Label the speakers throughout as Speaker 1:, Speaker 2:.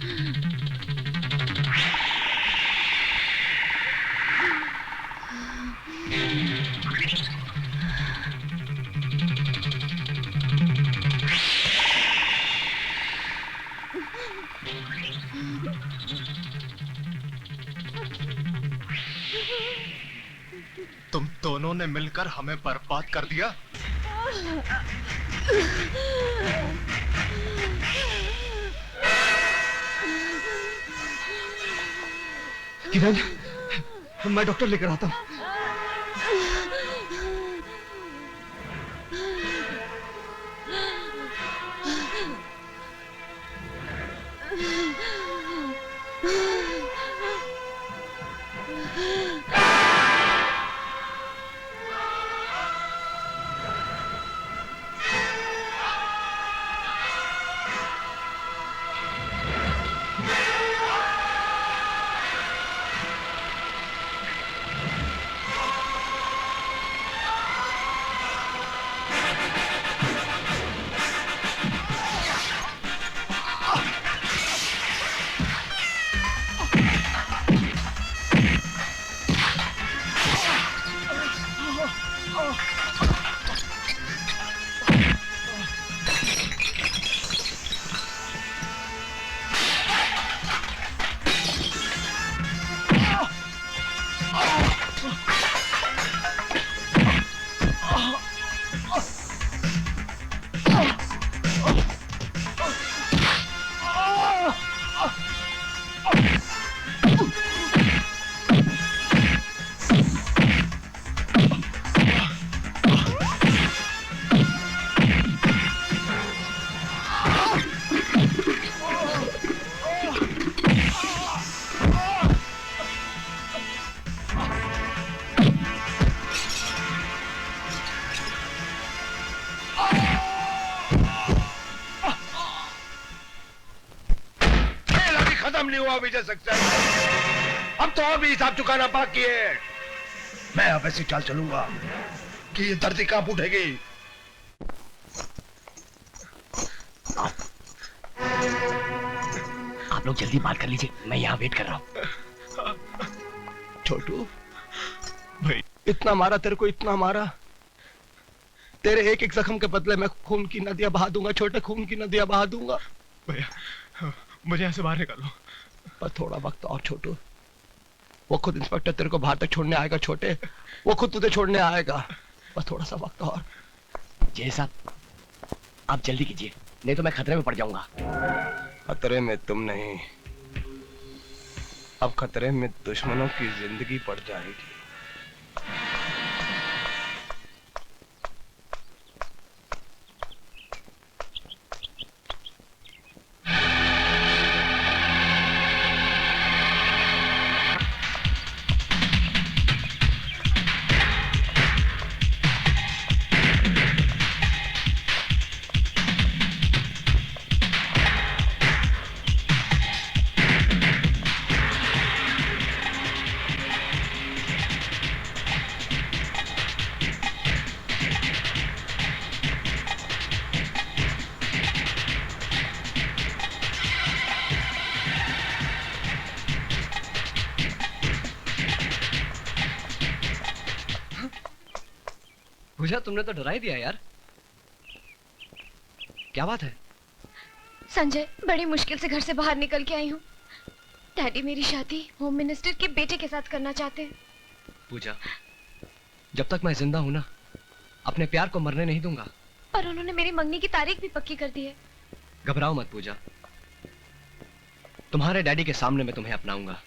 Speaker 1: तुम दोनों ने मिलकर हमें बर्बाद कर दिया।
Speaker 2: किरण, मैं डॉक्टर लेकर आता हूं।
Speaker 3: विजय सक्सेस। अब तो और भी हिसाब चुकाना बाकी है। मैं अब ऐसी चाल चलूंगा कि ये धरती कांप उठेगी।
Speaker 4: आप लोग जल्दी बात कर लीजिए, मैं यहाँ वेट कर रहा हूँ।
Speaker 2: छोटू भाई, इतना मारा तेरे को, इतना मारा। तेरे एक एक जख्म के बदले मैं खून की नदियां बहा दूंगा छोटे, खून की नदियां बहा दूंगा।
Speaker 1: भैया मुझे यहाँ से बाहर निकालो।
Speaker 2: पर थोड़ा वक्त और छोटू, वो खुद इंस्पेक्टर तेरे को बाहर तक छोड़ने आएगा छोटे, वो खुद तुझे छोड़ने आएगा। बस थोड़ा सा वक्त और।
Speaker 4: जय साहब, आप जल्दी कीजिए, नहीं तो मैं खतरे में पड़ जाऊंगा।
Speaker 2: खतरे में तुम नहीं, अब खतरे में दुश्मनों की जिंदगी पड़ जाएगी।
Speaker 5: पूजा, तुमने तो डरा ही दिया यार। क्या बात है?
Speaker 6: संजय, बड़ी मुश्किल से घर से बाहर निकल के आई हूँ। डैडी मेरी शादी होम मिनिस्टर के बेटे के साथ करना चाहते हैं।
Speaker 5: पूजा, जब तक मैं जिंदा हूं ना, अपने प्यार को मरने नहीं दूंगा।
Speaker 6: पर उन्होंने मेरी मंगनी की तारीख भी पक्की कर दी है।
Speaker 5: घबराओ मत पूजा, तुम्हारे डैडी के सामने मैं तुम्हें अपनाऊंगा।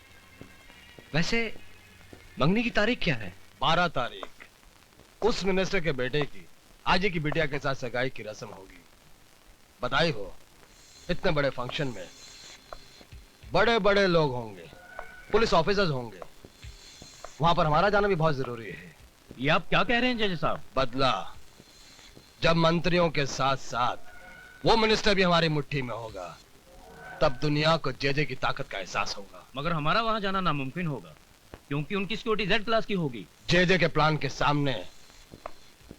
Speaker 5: वैसे मंगनी की तारीख क्या है?
Speaker 2: 12 तारीख उस मिनिस्टर के बेटे की आजी की बिटिया के साथ सगाई की रस्म होगी। बधाई हो। इतने बड़े फंक्शन में बड़े बड़े लोग होंगे, पुलिस ऑफिसर्स होंगे, वहां पर हमारा जाना भी बहुत जरूरी है।
Speaker 7: ये आप क्या कह रहे हैं जज साहब?
Speaker 2: बदला, जब मंत्रियों के साथ साथ वो मिनिस्टर भी हमारी मुट्ठी में होगा, तब दुनिया को जेजे की ताकत का एहसास होगा।
Speaker 7: मगर हमारा वहां जाना नामुमकिन होगा, क्योंकि उनकी सिक्योरिटी जेड क्लास की होगी।
Speaker 2: जेजे के प्लान के सामने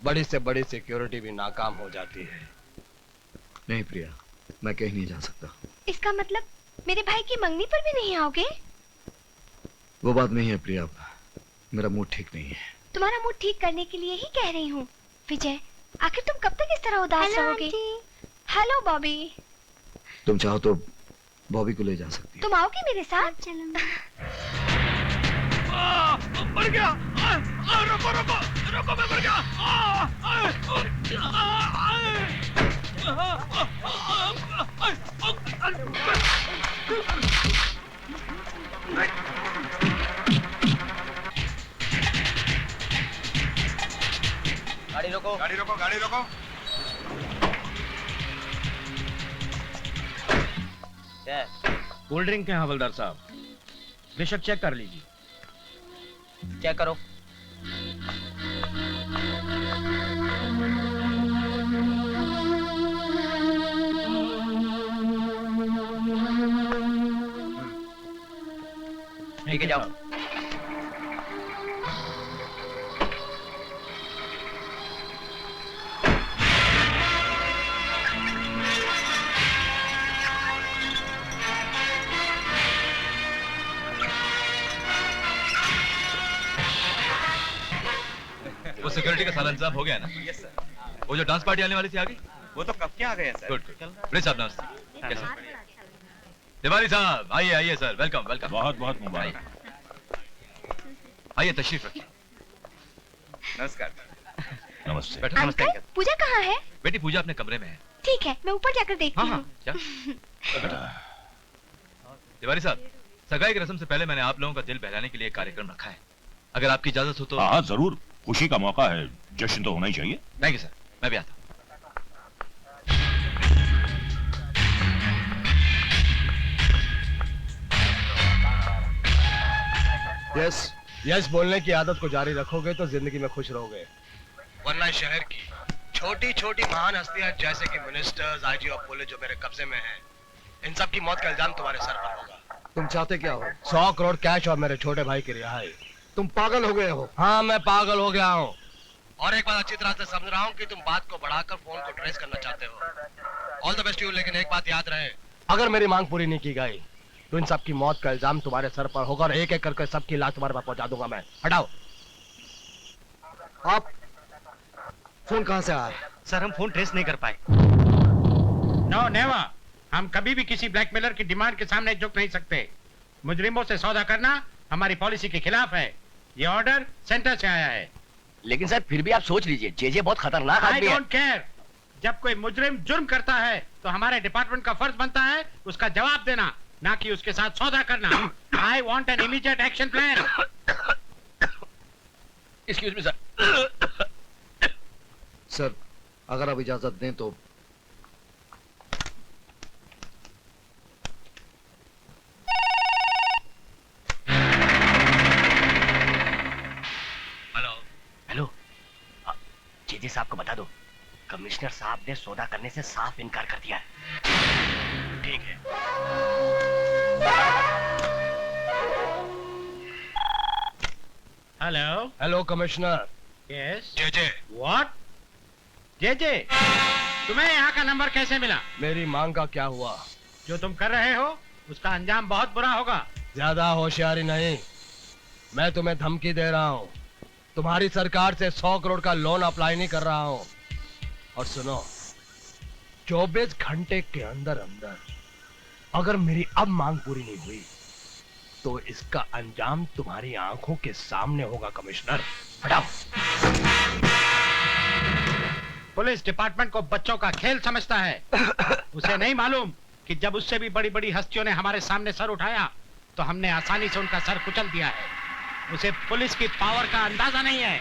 Speaker 2: बड़ी से बड़ी सिक्योरिटी भी नाकाम हो जाती है।
Speaker 8: नहीं प्रिया, मैं कहीं नहीं जा सकता।
Speaker 6: इसका मतलब मेरे भाई की मंगनी पर भी नहीं आओगे?
Speaker 8: वो बात नहीं है प्रिया, मेरा मूड ठीक नहीं है।
Speaker 6: तुम्हारा मूड ठीक करने के लिए ही कह रही हूँ। विजय, आखिर तुम कब तक इस तरह उदास रहोगे? हेलो बॉबी।
Speaker 8: तुम चाहो तो बॉबी को ले जा सकती हो।
Speaker 6: तुम आओगे मेरे साथ? चलो।
Speaker 1: मर गया। रुको रुको रुको, मैं मर गया।
Speaker 4: गाड़ी रोको।
Speaker 3: गाड़ी रोको, गाड़ी रोको।
Speaker 7: कोल्ड ड्रिंक है हवलदार साहब, बेशक चेक कर लीजिए।
Speaker 4: चेक करो। ठीक है, जाओ।
Speaker 9: वो सिक्योरिटी का सारा इंतजाम हो गया ना?
Speaker 10: Yes sir.
Speaker 9: वो जो डांस पार्टी आने वाली थी आ गई?
Speaker 10: वो तो कब के आ गए सर।
Speaker 9: Good good. बड़े साहब नमस्ते। कैसे? तिवारी साहब आइए आइए सर, वेलकम वेलकम।
Speaker 10: बहुत बहुत मुबारक।
Speaker 9: आइए तशरीफ रखिए।
Speaker 10: नमस्कार।
Speaker 9: नमस्ते।
Speaker 6: अंकल, पूजा कहाँ है?
Speaker 9: बेटी पूजा अपने कमरे में है।
Speaker 6: ठीक है, मैं ऊपर जाकर देखती
Speaker 9: हाँ
Speaker 6: हूँ।
Speaker 9: हाँ क्या? तिवारी साहब, सगाई की रस्म से पहले मैंने आप लोगों का दिल बहलाने के लिए एक कार्यक्रम रखा है, अगर आपकी इजाजत हो तो।
Speaker 10: हाँ जरूर, खुशी का मौका है, जश्न तो होना ही चाहिए।
Speaker 9: थैंक यू सर, मैं भी आता हूँ।
Speaker 2: यस यस बोलने की आदत को जारी रखोगे तो जिंदगी में खुश रहोगे, वरना शहर की छोटी छोटी महान हस्तियां जैसे कि मिनिस्टर्स, आईजी और पुलिस जो मेरे कब्जे में हैं, इन सब की मौत का इल्जाम तुम्हारे सर पर होगा।
Speaker 8: तुम चाहते क्या हो?
Speaker 2: 100 करोड़ कैश और मेरे छोटे भाई की रिहाई।
Speaker 8: तुम पागल हो गए हो?
Speaker 2: हाँ, मैं पागल हो गया हूँ। और एक बात अच्छी तरह से समझ रहा हूँ कि तुम बात को बढ़ाकर फोन को ट्रेस करना चाहते हो। ऑल द बेस्ट यू, लेकिन एक बात याद रहे, अगर मेरी मांग पूरी नहीं की गई तो इन सब की मौत का इल्जाम तुम्हारे सर पर होगा और एक एक करके सबकी लाश तुम्हारे पास पहुंचा दूंगा मैं। हटाओ।
Speaker 8: आप फोन कहाँ से आया?
Speaker 7: सर हम फोन ट्रेस नहीं कर पाए। नो नेवर, हम कभी भी किसी ब्लैकमेलर की डिमांड के सामने झुक नहीं सकते। मुजरिमों से सौदा करना हमारी पॉलिसी के खिलाफ है। ये ऑर्डर सेंटर से आया है।
Speaker 4: लेकिन सर फिर भी आप सोच लीजिए, जेजे बहुत खतरनाक
Speaker 7: आई
Speaker 4: आदमी है।
Speaker 7: Don't care. जब कोई मुजरिम जुर्म करता है तो हमारे डिपार्टमेंट का फर्ज बनता है उसका जवाब देना, ना कि उसके साथ सौदा करना। I want an immediate action plan.
Speaker 4: Excuse me sir.
Speaker 8: Sir अगर आप इजाजत दें तो।
Speaker 4: हेलो, जेजे साहब को बता दो, कमिश्नर साहब ने सौदा करने से साफ इनकार कर दिया है। ठीक है।
Speaker 7: Hello
Speaker 2: hello commissioner.
Speaker 7: Yes
Speaker 2: JJ.
Speaker 7: What? JJ, तुम्हें यहाँ का नंबर कैसे मिला?
Speaker 2: मेरी मांग का क्या हुआ?
Speaker 7: जो तुम कर रहे हो उसका अंजाम बहुत बुरा होगा।
Speaker 2: ज्यादा होशियारी नहीं, मैं तुम्हें धमकी दे रहा हूँ। तुम्हारी सरकार से 100 करोड़ का लोन अप्लाई नहीं कर रहा हूँ। और सुनो, 24 घंटे के अंदर अंदर अगर मेरी अब मांग पूरी नहीं हुई तो इसका अंजाम तुम्हारी आंखों के सामने होगा। कमिश्नर हटाओ।
Speaker 7: पुलिस डिपार्टमेंट को बच्चों का खेल समझता है। उसे नहीं मालूम कि जब उससे भी बड़ी बड़ी हस्तियों ने हमारे सामने सर उठाया तो हमने आसानी से उनका सर कुचल दिया है। उसे पुलिस की पावर का अंदाजा नहीं है।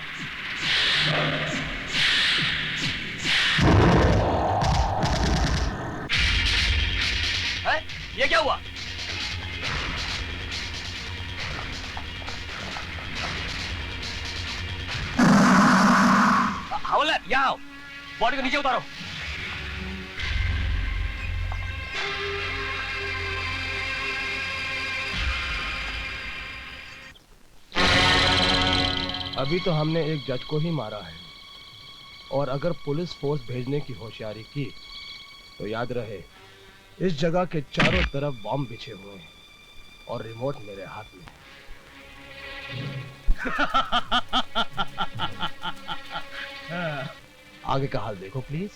Speaker 4: ये क्या हुआ? हवलदार, यहाँ आओ, बॉडी को नीचे उतारो।
Speaker 2: अभी तो हमने एक जज को ही मारा है, और अगर पुलिस फोर्स भेजने की होशियारी की तो याद रहे इस जगह के चारों तरफ बॉम्ब बिछे हुए हैं और रिमोट मेरे हाथ में है। आगे का हाल देखो प्लीज।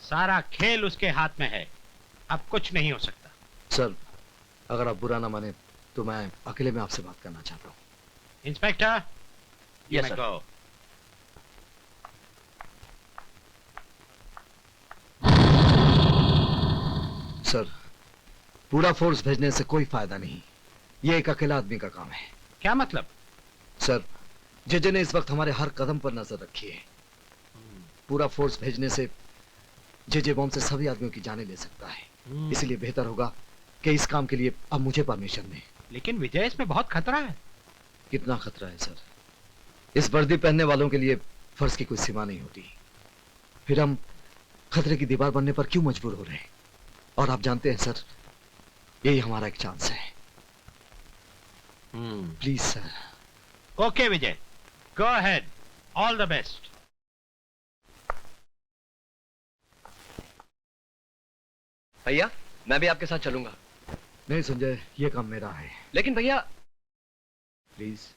Speaker 7: सारा खेल उसके हाथ में है, अब कुछ नहीं हो सकता।
Speaker 8: सर, अगर आप बुरा ना माने तो मैं अकेले में आपसे बात करना चाहता हूँ।
Speaker 7: Inspector,
Speaker 4: yes sir.
Speaker 7: Go.
Speaker 8: Sir, पूरा फोर्स भेजने से कोई फायदा नहीं, ये एक अकेला आदमी का काम है।
Speaker 7: क्या मतलब?
Speaker 8: सर, जेजे ने इस वक्त हमारे हर कदम पर नजर रखी है। पूरा फोर्स भेजने से जेजे बॉम्ब से सभी आदमियों की जानें ले सकता है। इसलिए बेहतर होगा कि इस काम के लिए अब मुझे परमिशन दें।
Speaker 7: लेकिन विजय, इसमें बहुत खतरा है।
Speaker 8: कितना खतरा है सर? इस वर्दी पहनने वालों के लिए फर्ज की कोई सीमा नहीं होती। फिर हम खतरे की दीवार बनने पर क्यों मजबूर हो रहे हैं? और आप जानते हैं सर, यही हमारा एक चांस है। Please sir.
Speaker 7: Okay Vijay, go ahead, all the best.
Speaker 5: भैया, मैं भी आपके साथ चलूंगा।
Speaker 8: नहीं संजय, ये काम मेरा है।
Speaker 5: लेकिन भैया,
Speaker 8: प्लीज।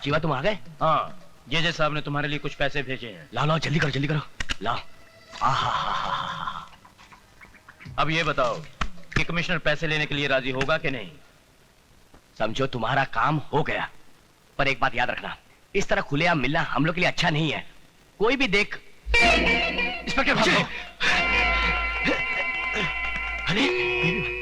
Speaker 4: जीवा, तुम आ गए?
Speaker 7: हाँ, जेजे साहब ने तुम्हारे लिए कुछ पैसे भेजे हैं।
Speaker 4: लाओ लाओ, जल्दी करो जल्दी करो, लाओ। आहा,
Speaker 7: अब ये बताओ कि कमिश्नर पैसे लेने के लिए राजी होगा कि नहीं?
Speaker 4: समझो तुम्हारा काम हो गया, पर एक बात याद रखना, इस तरह खुलेआम मिलना हम लोग के लिए अच्छा नहीं है। कोई भी देख। इंस्पेक्टर भागो। अरे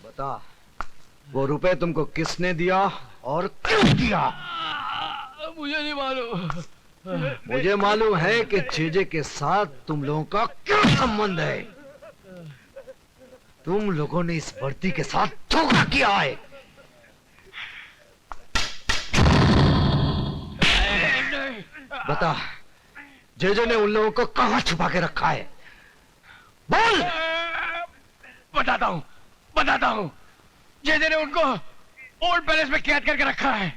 Speaker 8: बता, वो रुपए तुमको किसने दिया और क्यों दिया?
Speaker 2: मुझे नहीं मालूम।
Speaker 8: मुझे मालूम है कि जेजे के साथ तुम लोगों का क्या संबंध है। तुम लोगों ने इस वर्दी के साथ धोखा किया है। बता, जेजे ने उन लोगों को कहां छुपा के रखा है? बोल।
Speaker 2: बताता हूँ। जेजे ने उनको ओल्ड पैलेस में कैद करके रखा है।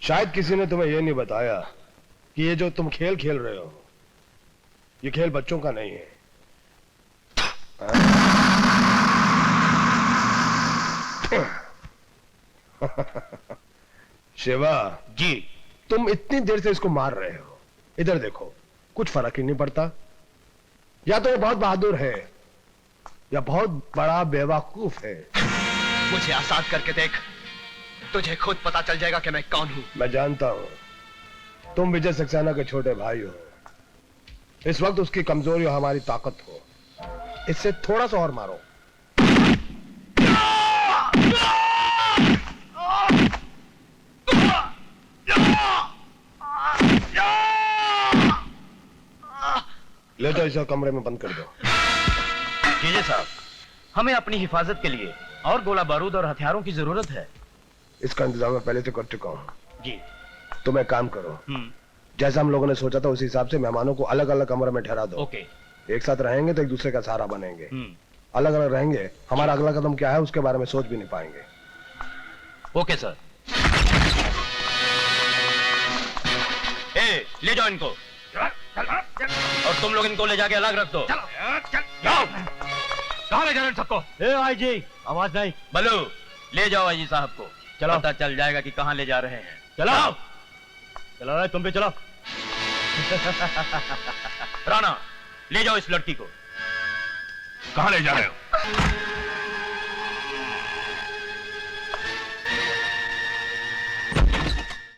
Speaker 3: शायद किसी ने तुम्हें यह नहीं बताया कि ये जो तुम खेल खेल रहे हो, ये खेल बच्चों का नहीं है। शिवा
Speaker 4: जी,
Speaker 3: तुम इतनी देर से इसको मार रहे हो, इधर देखो, कुछ फर्क ही नहीं पड़ता। या तो ये बहुत बहादुर है या बहुत बड़ा बेवकूफ है।
Speaker 5: मुझे आजाद करके देख, तुझे खुद पता चल जाएगा कि मैं कौन हूं।
Speaker 3: मैं जानता हूं, तुम विजय सक्सेना के छोटे भाई हो। इस वक्त उसकी कमजोरी और हमारी ताकत हो। इससे थोड़ा सा और मारो। ले तो इसे कमरे में बंद कर दो।
Speaker 4: जीजे साहब, हमें अपनी हिफाजत के लिए और गोला बारूद और हथियारों की जरूरत है।
Speaker 3: इसका इंतजाम मैं पहले से कर चुका हूं।
Speaker 4: जी।
Speaker 3: तुम एक काम करो, जैसा हम लोगों ने सोचा था उसी हिसाब से मेहमानों को अलग अलग कमरे में ठहरा दो।
Speaker 4: ओके।
Speaker 3: एक साथ रहेंगे तो एक दूसरे का सहारा बनेंगे। अलग अलग रहेंगे, हमारा अगला कदम क्या है उसके बारे में सोच भी नहीं पाएंगे।
Speaker 4: Okay sir. ए, ले जाओ इनको और तुम लोग इनको ले जाके अलग रख दो। जाओ।
Speaker 9: कहाँ ले जा रहे हैं सबको?
Speaker 7: आई जी, आवाज नहीं।
Speaker 4: बलू, ले जाओ आई जी साहब को।
Speaker 7: चलो।
Speaker 4: पता चल जाएगा कि कहाँ ले जा रहे हैं।
Speaker 7: चलो चलो, तुम भी चलो।
Speaker 4: राणा, ले जाओ इस लड़की को।
Speaker 10: कहाँ ले जा रहे हो?